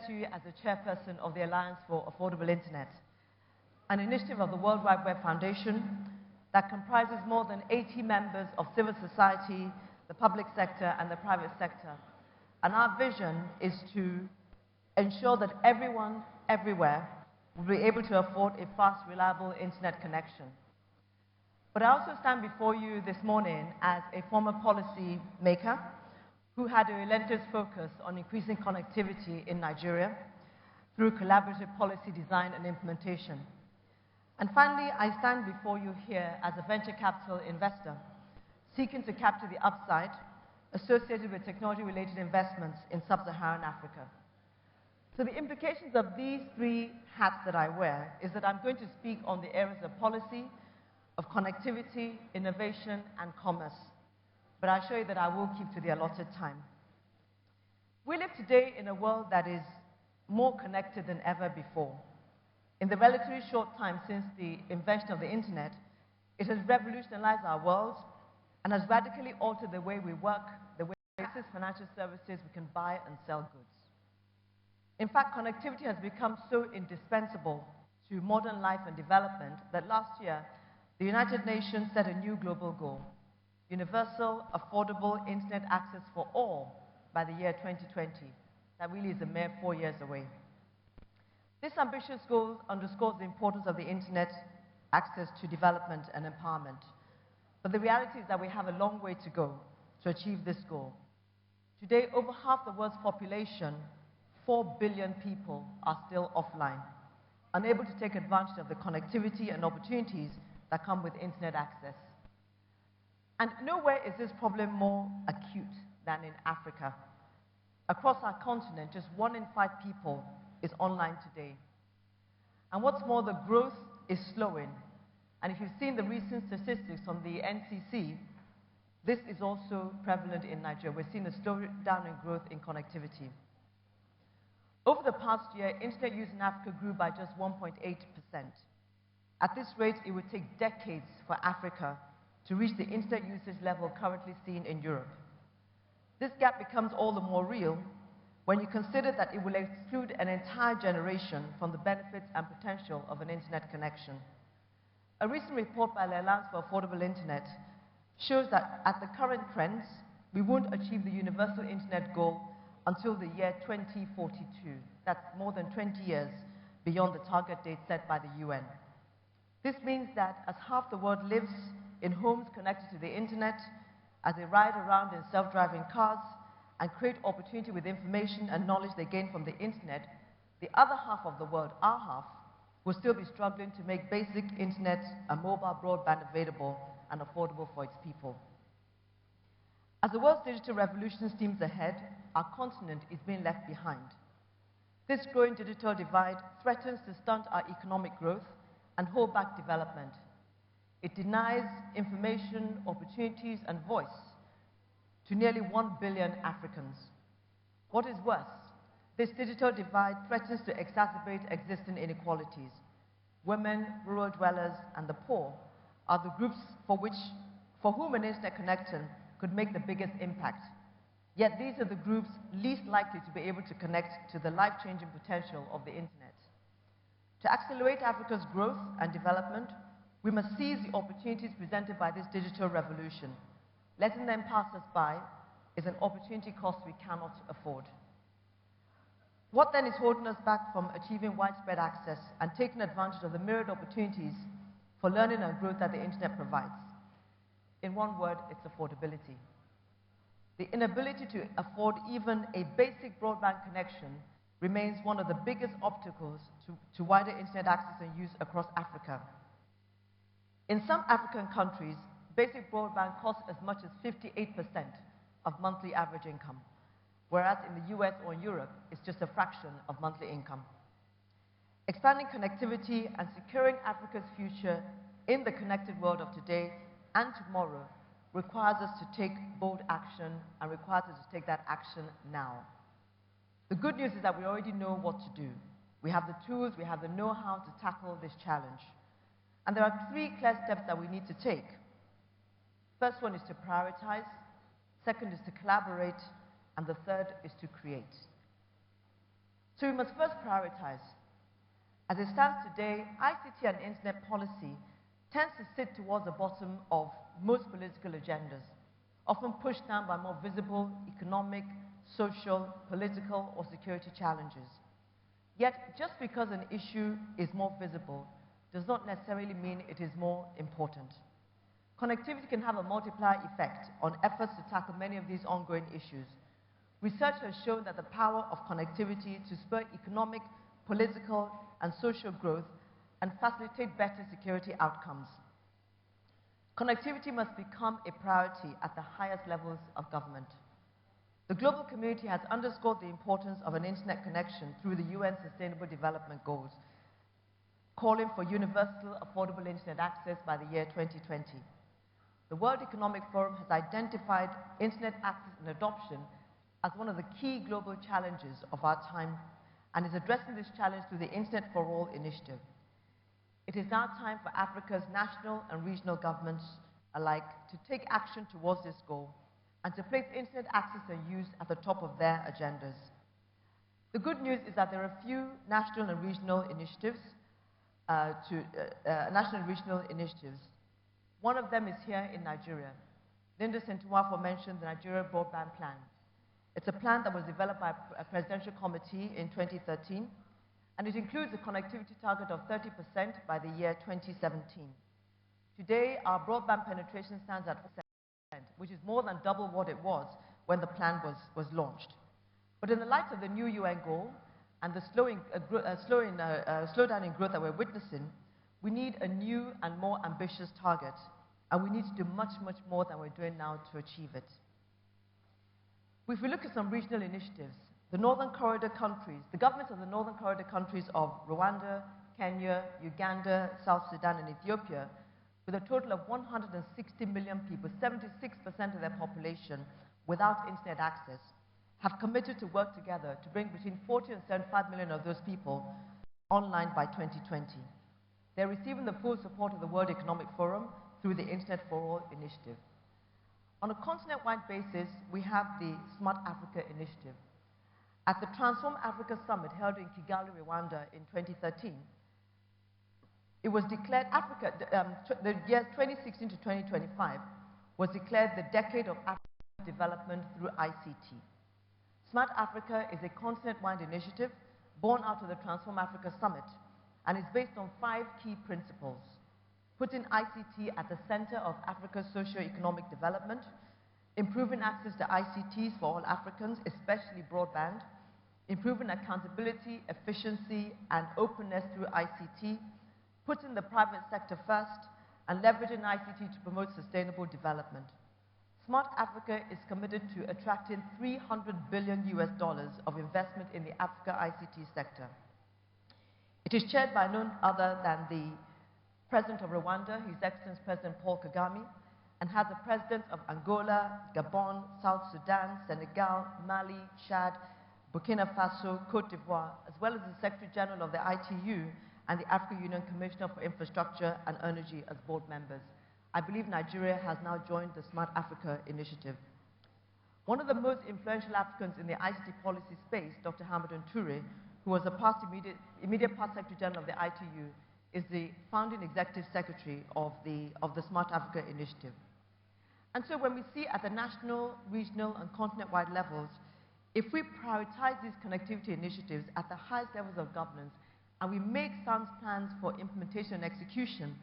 to you as the chairperson of the Alliance for Affordable Internet, an initiative of the World Wide Web Foundation that comprises more than 80 members of civil society, the public sector, and the private sector. And our vision is to ensure that everyone, everywhere, will be able to afford a fast, reliable internet connection. But I also stand before you this morning as a former policy maker who had a relentless focus on increasing connectivity in Nigeria through collaborative policy design and implementation. And finally, I stand before you here as a venture capital investor, seeking to capture the upside associated with technology-related investments in sub-Saharan Africa. So the implications of these three hats that I wear is that I'm going to speak on the areas of policy, of connectivity, innovation, and commerce. But I assure you that I will keep to the allotted time. We live today in a world that is more connected than ever before. In the relatively short time since the invention of the internet, it has revolutionized our world and has radically altered the way we work, the way we access financial services, we can buy and sell goods. In fact, connectivity has become so indispensable to modern life and development that last year, the United Nations set a new global goal: universal, affordable internet access for all by the year 2020. That really is a mere 4 years away. This ambitious goal underscores the importance of the internet access to development and empowerment. But the reality is that we have a long way to go to achieve this goal. Today, over half the world's population, 4 billion people, are still offline, unable to take advantage of the connectivity and opportunities that come with internet access. And nowhere is this problem more acute than in Africa. Across our continent, just 1 in 5 people is online today. And what's more, the growth is slowing. And if you've seen the recent statistics from the NCC, this is also prevalent in Nigeria. We're seeing a slowdown in growth in connectivity. Over the past year, internet use in Africa grew by just 1.8%. At this rate, it would take decades for Africa to reach the internet usage level currently seen in Europe. This gap becomes all the more real when you consider that it will exclude an entire generation from the benefits and potential of an internet connection. A recent report by the Alliance for Affordable Internet shows that at the current trends, we won't achieve the universal internet goal until the year 2042. That's more than 20 years beyond the target date set by the UN. This means that as half the world lives in homes connected to the internet, as they ride around in self-driving cars and create opportunity with information and knowledge they gain from the internet, the other half of the world, our half, will still be struggling to make basic internet and mobile broadband available and affordable for its people. As the world's digital revolution steams ahead, our continent is being left behind. This growing digital divide threatens to stunt our economic growth and hold back development. It denies information, opportunities, and voice to nearly 1 billion Africans. What is worse, this digital divide threatens to exacerbate existing inequalities. Women, rural dwellers, and the poor are the groups for whom an internet connection could make the biggest impact. Yet these are the groups least likely to be able to connect to the life-changing potential of the internet. To accelerate Africa's growth and development, we must seize the opportunities presented by this digital revolution. Letting them pass us by is an opportunity cost we cannot afford. What then is holding us back from achieving widespread access and taking advantage of the myriad opportunities for learning and growth that the internet provides? In one word, it's affordability. The inability to afford even a basic broadband connection remains one of the biggest obstacles to wider internet access and use across Africa. In some African countries, basic broadband costs as much as 58% of monthly average income, whereas in the US or in Europe, it's just a fraction of monthly income. Expanding connectivity and securing Africa's future in the connected world of today and tomorrow requires us to take bold action and requires us to take that action now. The good news is that we already know what to do. We have the tools, we have the know-how to tackle this challenge. And there are 3 clear steps that we need to take. First one is to prioritize, second is to collaborate, and the third is to create. So we must first prioritize. As it stands today, ICT and internet policy tends to sit towards the bottom of most political agendas, often pushed down by more visible economic, social, political, or security challenges. Yet, just because an issue is more visible does not necessarily mean it is more important. Connectivity can have a multiplier effect on efforts to tackle many of these ongoing issues. Research has shown that the power of connectivity to spur economic, political, and social growth and facilitate better security outcomes. Connectivity must become a priority at the highest levels of government. The global community has underscored the importance of an internet connection through the UN Sustainable Development Goals, calling for universal affordable internet access by the year 2020. The World Economic Forum has identified internet access and adoption as one of the key global challenges of our time and is addressing this challenge through the Internet for All initiative. It is now time for Africa's national and regional governments alike to take action towards this goal and to place internet access and use at the top of their agendas. The good news is that there are a few national and regional initiatives. One of them is here in Nigeria. Linda Sentuwafo mentioned the Nigeria Broadband Plan. It's a plan that was developed by a presidential committee in 2013, and it includes a connectivity target of 30% by the year 2017. Today, our broadband penetration stands at 4%, which is more than double what it was when the plan was launched. But in the light of the new UN goal and the slowdown in growth that we're witnessing, we need a new and more ambitious target, and we need to do much, much more than we're doing now to achieve it. If we look at some regional initiatives, the Northern Corridor countries, the governments of the Northern Corridor countries of Rwanda, Kenya, Uganda, South Sudan, and Ethiopia, with a total of 160 million people, 76% of their population without internet access, have committed to work together to bring between 40 and 75 million of those people online by 2020. They're receiving the full support of the World Economic Forum through the Internet for All initiative. On a continent-wide basis, we have the Smart Africa initiative. At the Transform Africa Summit held in Kigali, Rwanda in 2013, it was declared the years 2016 to 2025 was declared the decade of African development through ICT. Smart Africa is a continent-wide initiative born out of the Transform Africa Summit and is based on 5 key principles: putting ICT at the center of Africa's socio-economic development, improving access to ICTs for all Africans, especially broadband, improving accountability, efficiency, and openness through ICT, putting the private sector first, and leveraging ICT to promote sustainable development. Smart Africa is committed to attracting $300 billion of investment in the Africa ICT sector. It is chaired by none other than the President of Rwanda, His Excellency President Paul Kagame, and has the presidents of Angola, Gabon, South Sudan, Senegal, Mali, Chad, Burkina Faso, Cote d'Ivoire, as well as the Secretary General of the ITU and the African Union Commissioner for Infrastructure and Energy as board members. I believe Nigeria has now joined the Smart Africa initiative. One of the most influential Africans in the ICT policy space, Dr. Hamadou Touré, who was the immediate past Secretary General of the ITU, is the founding executive secretary of the Smart Africa initiative. And so when we see at the national, regional, and continent-wide levels, if we prioritize these connectivity initiatives at the highest levels of governance, and we make sound plans for implementation and execution,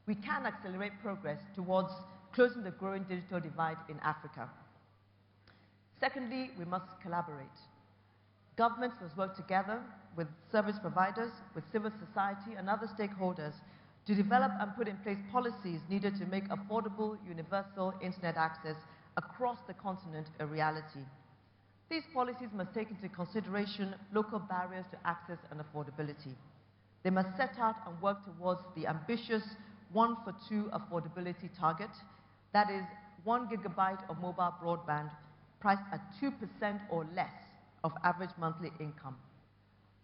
we can accelerate progress towards closing the growing digital divide in Africa. Secondly, we must collaborate. Governments must work together with service providers, with civil society, and other stakeholders to develop and put in place policies needed to make affordable, universal internet access across the continent a reality. These policies must take into consideration local barriers to access and affordability. They must set out and work towards the ambitious 1 for 2 affordability target, that is 1 gigabyte of mobile broadband priced at 2% or less of average monthly income.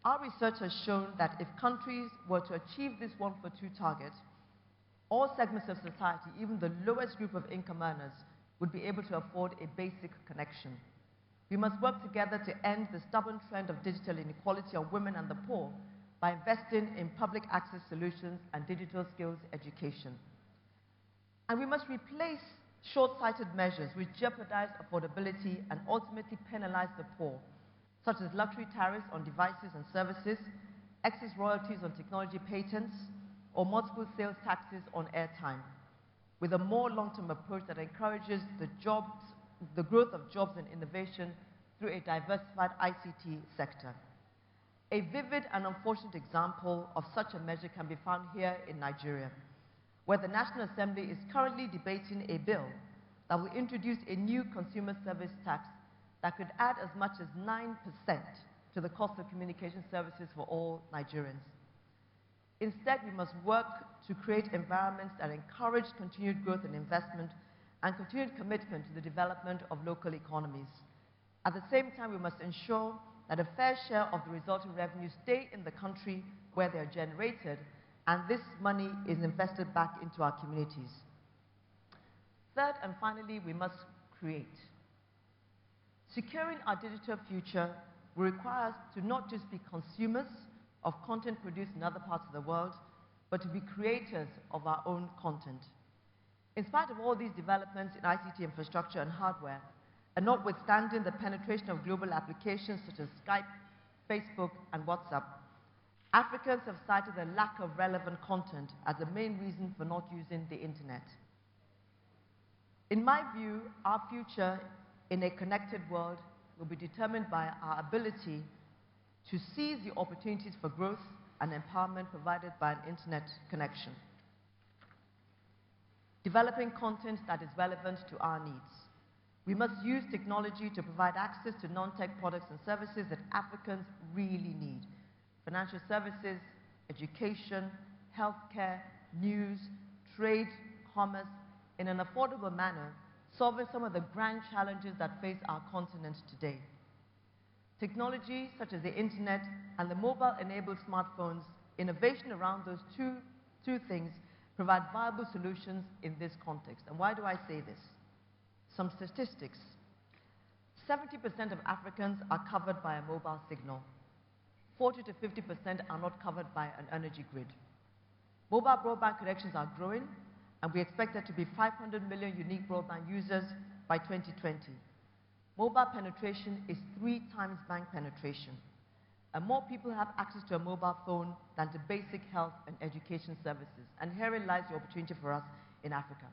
Our research has shown that if countries were to achieve this 1 for 2 target, all segments of society, even the lowest group of income earners, would be able to afford a basic connection. We must work together to end the stubborn trend of digital inequality of women and the poor by investing in public access solutions and digital skills education. And we must replace short-sighted measures which jeopardize affordability and ultimately penalize the poor, such as luxury tariffs on devices and services, excess royalties on technology patents, or multiple sales taxes on airtime, with a more long-term approach that encourages the growth of jobs and innovation through a diversified ICT sector. A vivid and unfortunate example of such a measure can be found here in Nigeria, where the National Assembly is currently debating a bill that will introduce a new consumer service tax that could add as much as 9% to the cost of communication services for all Nigerians. Instead, we must work to create environments that encourage continued growth and investment and continued commitment to the development of local economies. At the same time, we must ensure that a fair share of the resulting revenues stay in the country where they are generated, and this money is invested back into our communities. Third and finally, we must create. Securing our digital future will require us to not just be consumers of content produced in other parts of the world, but to be creators of our own content. In spite of all these developments in ICT infrastructure and hardware, and notwithstanding the penetration of global applications such as Skype, Facebook, and WhatsApp, Africans have cited the lack of relevant content as the main reason for not using the internet. In my view, our future in a connected world will be determined by our ability to seize the opportunities for growth and empowerment provided by an internet connection. Developing content that is relevant to our needs. We must use technology to provide access to non-tech products and services that Africans really need. Financial services, education, healthcare, news, trade, commerce, in an affordable manner, solving some of the grand challenges that face our continent today. Technology such as the internet and the mobile-enabled smartphones, innovation around those two things provide viable solutions in this context. And why do I say this? Some statistics. 70% of Africans are covered by a mobile signal. 40 to 50% are not covered by an energy grid. Mobile broadband connections are growing, and we expect there to be 500 million unique broadband users by 2020. Mobile penetration is 3 times bank penetration, and more people have access to a mobile phone than to basic health and education services, and herein lies the opportunity for us in Africa.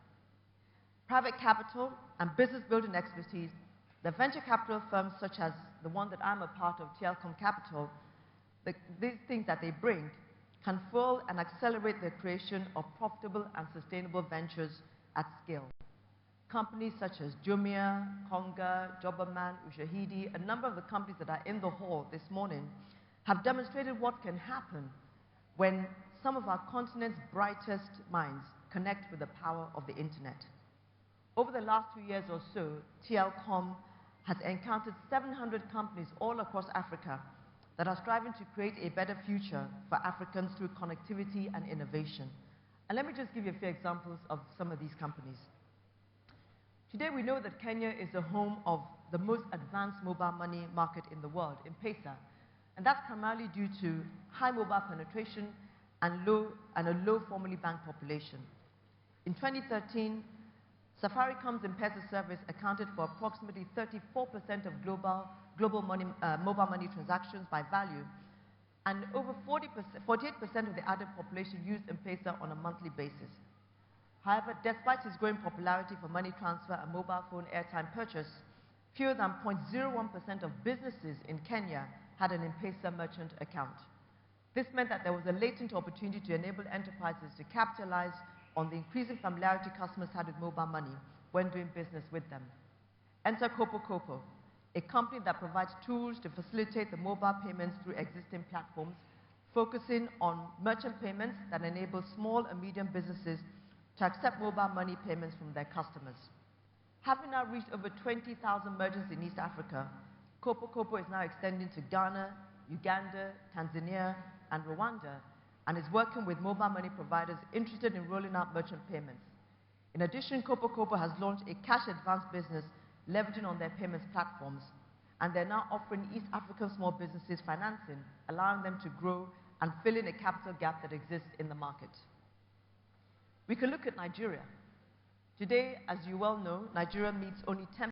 Private capital and business building expertise, the venture capital firms such as the one that I'm a part of, Techplus2016 Capital, these things that they bring can fuel and accelerate the creation of profitable and sustainable ventures at scale. Companies such as Jumia, Konga, Jobberman, Ushahidi, a number of the companies that are in the hall this morning have demonstrated what can happen when some of our continent's brightest minds connect with the power of the internet. Over the last 2 years or so, Techplus2016 has encountered 700 companies all across Africa that are striving to create a better future for Africans through connectivity and innovation. And let me just give you a few examples of some of these companies. Today we know that Kenya is the home of the most advanced mobile money market in the world, M-Pesa, and that's primarily due to high mobile penetration and a low formally banked population. In 2013, Safaricom's M-Pesa service accounted for approximately 34% of global mobile money transactions by value, and over 48% of the adult population used M-Pesa on a monthly basis. However, despite its growing popularity for money transfer and mobile phone airtime purchase, fewer than 0.01% of businesses in Kenya had an M-Pesa merchant account. This meant that there was a latent opportunity to enable enterprises to capitalize on the increasing familiarity customers had with mobile money when doing business with them. Enter Kopo, a company that provides tools to facilitate the mobile payments through existing platforms, focusing on merchant payments that enable small and medium businesses to accept mobile money payments from their customers. Having now reached over 20,000 merchants in East Africa, Kopo is now extending to Ghana, Uganda, Tanzania, and Rwanda, and is working with mobile money providers interested in rolling out merchant payments. In addition, Kopo has launched a cash advance business leveraging on their payments platforms. and they're now offering East African small businesses financing, allowing them to grow and fill in a capital gap that exists in the market. We can look at Nigeria. Today, as you well know, Nigeria meets only 10